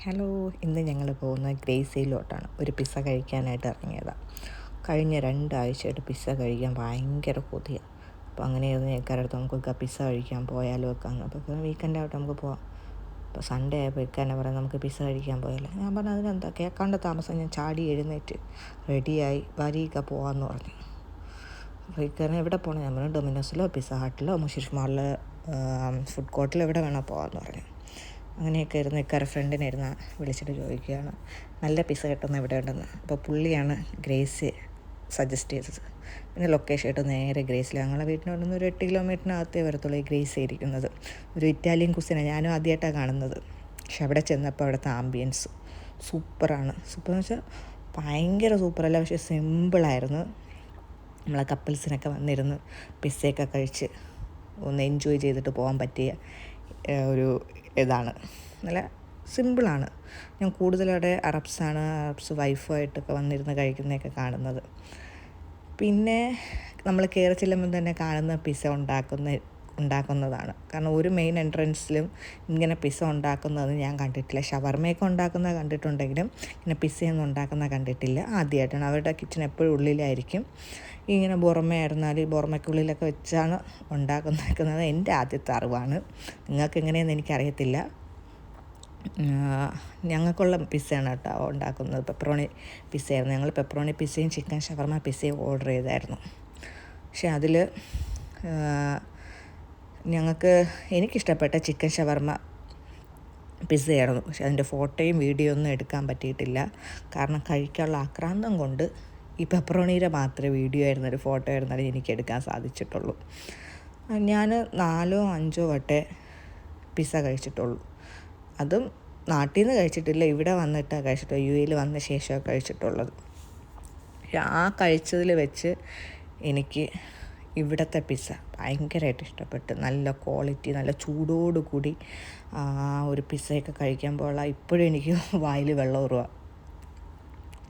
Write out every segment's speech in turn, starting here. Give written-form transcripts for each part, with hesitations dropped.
Hello, ഇന്ന് ഞങ്ങൾ പോകുന്നത് ഗ്രേസിയിലോട്ടാണ്. ഒരു പിസ്സ കഴിക്കാനായിട്ട് ഇറങ്ങിയതാണ്. കഴിഞ്ഞ 2 ആഴ്ചയായിട്ട് പിസ്സ കഴിക്കാൻ ഭയങ്കര കൊതിയാണ്. അപ്പോൾ അങ്ങനെയായിരുന്നു ഞങ്ങൾക്കടുത്ത് നമുക്ക് പിസ്സ കഴിക്കാൻ പോയാലോ ഒക്കെ. അപ്പോൾ വീക്കെൻഡ് ആയിട്ട് നമുക്ക് പോവാം. അപ്പോൾ സൺഡേ ആയപ്പോൾ ഇക്കാനെ പറയാം നമുക്ക് പിസ്സ കഴിക്കാൻ പോയാലോ. ഞാൻ പറഞ്ഞു അതിനെന്താ, കേൾക്കാണ്ട് താമസം ഞാൻ ചാടി എഴുന്നേറ്റ് റെഡിയായി വരിക പോകാമെന്ന് പറഞ്ഞു. അപ്പോൾ ഇക്കാരനെ എവിടെ പോകണം? ഞാൻ പറഞ്ഞു ഡൊമിനോസിലോ പിസ്സ ഹട്ടിലോ മുഷിഷ് മാളിലോ ഫുഡ് കോർട്ടിലോ എവിടെ വേണോ പോകാമെന്ന് പറഞ്ഞു. അങ്ങനെയൊക്കെ ഇരുന്ന് ഇക്കാരെ ഫ്രണ്ടിനെ ഇരുന്ന് വിളിച്ചിട്ട് ചോദിക്കുകയാണ് നല്ല പിസ്സ കിട്ടുന്ന എവിടെ ഉണ്ടെന്ന്. അപ്പോൾ പുള്ളിയാണ് ഗ്രേസ് സജസ്റ്റ് ചെയ്തത്. പിന്നെ ലൊക്കേഷൻ ആയിട്ട് നേരെ ഗ്രേസിൽ, ഞങ്ങളെ വീട്ടിന് വന്ന് ഒരു 8 കിലോമീറ്ററിനകത്തേ വരത്തുള്ളൂ ഈ ഗ്രേസ് ഇരിക്കുന്നത്. ഒരു ഇറ്റാലിയൻ കുസിനാണ്, ഞാനും ആദ്യമായിട്ടാണ് കാണുന്നത്. പക്ഷെ അവിടെ ചെന്നപ്പോൾ അവിടുത്തെ ആംബിയൻസ് സൂപ്പറാണ്. സൂപ്പറെന്ന് വെച്ചാൽ ഭയങ്കര സൂപ്പറല്ല, പക്ഷേ സിമ്പിളായിരുന്നു. നമ്മളെ കപ്പിൾസിനൊക്കെ വന്നിരുന്ന് പിസ്സയൊക്കെ കഴിച്ച് ഒന്ന് എൻജോയ് ചെയ്തിട്ട് പോകാൻ പറ്റിയ ഒരു ഇതാണ്. നല്ല സിമ്പിളാണ്. ഞാൻ കൂടുതലവിടെ അറബ്സ് വൈഫായിട്ടൊക്കെ വന്നിരുന്ന് കഴിക്കുന്നതൊക്കെ കാണുന്നത്. പിന്നെ നമ്മൾ കയറി ചെല്ലുമ്പോൾ തന്നെ കാണുന്ന പിസ്സ ഉണ്ടാക്കുന്നതാണ്. കാരണം ഒരു മെയിൻ എൻട്രൻസിലും ഇങ്ങനെ പിസ്സ ഉണ്ടാക്കുന്നത് ഞാൻ കണ്ടിട്ടില്ല. ഷവർമയൊക്കെ ഉണ്ടാക്കുന്നത് കണ്ടിട്ടുണ്ടെങ്കിലും ഇങ്ങനെ പിസ്സയൊന്നും ഉണ്ടാക്കുന്നത് കണ്ടിട്ടില്ല. ആദ്യമായിട്ടാണ്. അവരുടെ കിച്ചൺ എപ്പോഴും ഉള്ളിലായിരിക്കും. ഇങ്ങനെ ബൊറമയായിരുന്നാൽ ഈ ബൊറമയ്ക്കുള്ളിലൊക്കെ വെച്ചാണ് ഉണ്ടാക്കുന്നത്. എൻ്റെ ആദ്യത്തെ അറിവാണ്. നിങ്ങൾക്ക് എങ്ങനെയെന്ന് എനിക്കറിയത്തില്ല. ഞങ്ങൾക്കുള്ള പിസ്സയാണ് കേട്ടോ ഉണ്ടാക്കുന്നത്. പെപ്പറോണി പിസ്സയായിരുന്നു. ഞങ്ങൾ പെപ്പറോണി പിസ്സയും ചിക്കൻ ഷവർമ പിസ്സയും ഓർഡർ ചെയ്തായിരുന്നു. പക്ഷെ അതിൽ എനിക്കിഷ്ടപ്പെട്ട ചിക്കൻ ഷവർമ പിസ്സയായിരുന്നു. പക്ഷെ അതിൻ്റെ ഫോട്ടോയും വീഡിയോ ഒന്നും എടുക്കാൻ പറ്റിയിട്ടില്ല. കാരണം കഴിക്കാനുള്ള ആക്രാന്തം കൊണ്ട് ഈ പെപ്പറോണിയുടെ മാത്രമേ വീഡിയോ ആയിരുന്നൊരു ഫോട്ടോ ആയിരുന്നാലും എനിക്ക് എടുക്കാൻ സാധിച്ചിട്ടുള്ളൂ. ഞാൻ 4 or 5 വട്ടേ പിസ്സ കഴിച്ചിട്ടുള്ളൂ. അതും നാട്ടിൽ നിന്ന് കഴിച്ചിട്ടില്ല, ഇവിടെ വന്നിട്ടാണ് കഴിച്ചിട്ടുള്ളൂ. UAE വന്ന ശേഷമാണ് കഴിച്ചിട്ടുള്ളത്. ആ കഴിച്ചതിൽ വെച്ച് എനിക്ക് ഇവിടുത്തെ പിസ്സ ഭയങ്കരമായിട്ട് ഇഷ്ടപ്പെട്ടു. നല്ല ക്വാളിറ്റി, നല്ല ചൂടോടുകൂടി ഒരു പിസ്സയൊക്കെ കഴിക്കുമ്പോൾ ഇപ്പോഴും എനിക്ക് വായിൽ വെള്ളം ഊറുക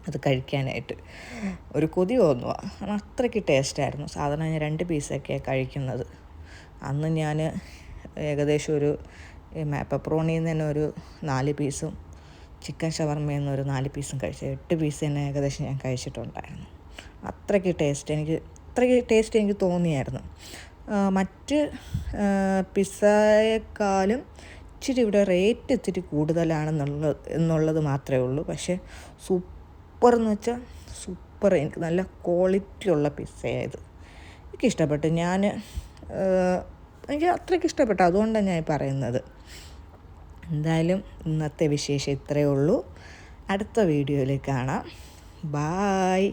അത് കഴിക്കാനായിട്ട്. ഒരു കൊതി തോന്നുക. അത്രയ്ക്ക് ടേസ്റ്റായിരുന്നു. സാധാരണ ഞാൻ 2 പീസൊക്കെയാണ് കഴിക്കുന്നത്. അന്ന് ഞാൻ ഏകദേശം ഒരു പെപ്പറോണിയിൽ നിന്ന് തന്നെ ഒരു 4 പീസും ചിക്കൻ ഷവർമയിൽ നിന്ന് ഒരു 4 പീസും കഴിച്ചു. 8 പീസ് തന്നെ ഏകദേശം ഞാൻ കഴിച്ചിട്ടുണ്ടായിരുന്നു. അത്രയ്ക്ക് ടേസ്റ്റ് എനിക്ക് തോന്നിയായിരുന്നു. മറ്റ് പിസ്സയെക്കാളും ഇച്ചിരി ഇവിടെ റേറ്റ് ഇത്തിരി കൂടുതലാണെന്നുള്ളത് മാത്രമേ ഉള്ളൂ. പക്ഷേ സൂപ്പറെന്ന് വെച്ചാൽ സൂപ്പർ. എനിക്ക് നല്ല ക്വാളിറ്റി ഉള്ള പിസ്സയായത്. എനിക്കിഷ്ടപ്പെട്ടു. എനിക്ക് അത്രയ്ക്ക് ഇഷ്ടപ്പെട്ടു. അതുകൊണ്ടാണ് ഞാൻ പറയുന്നത്. എന്തായാലും ഇന്നത്തെ വിശേഷം ഇത്രയേ ഉള്ളൂ. അടുത്ത വീഡിയോയിൽ കാണാം. ബായ്.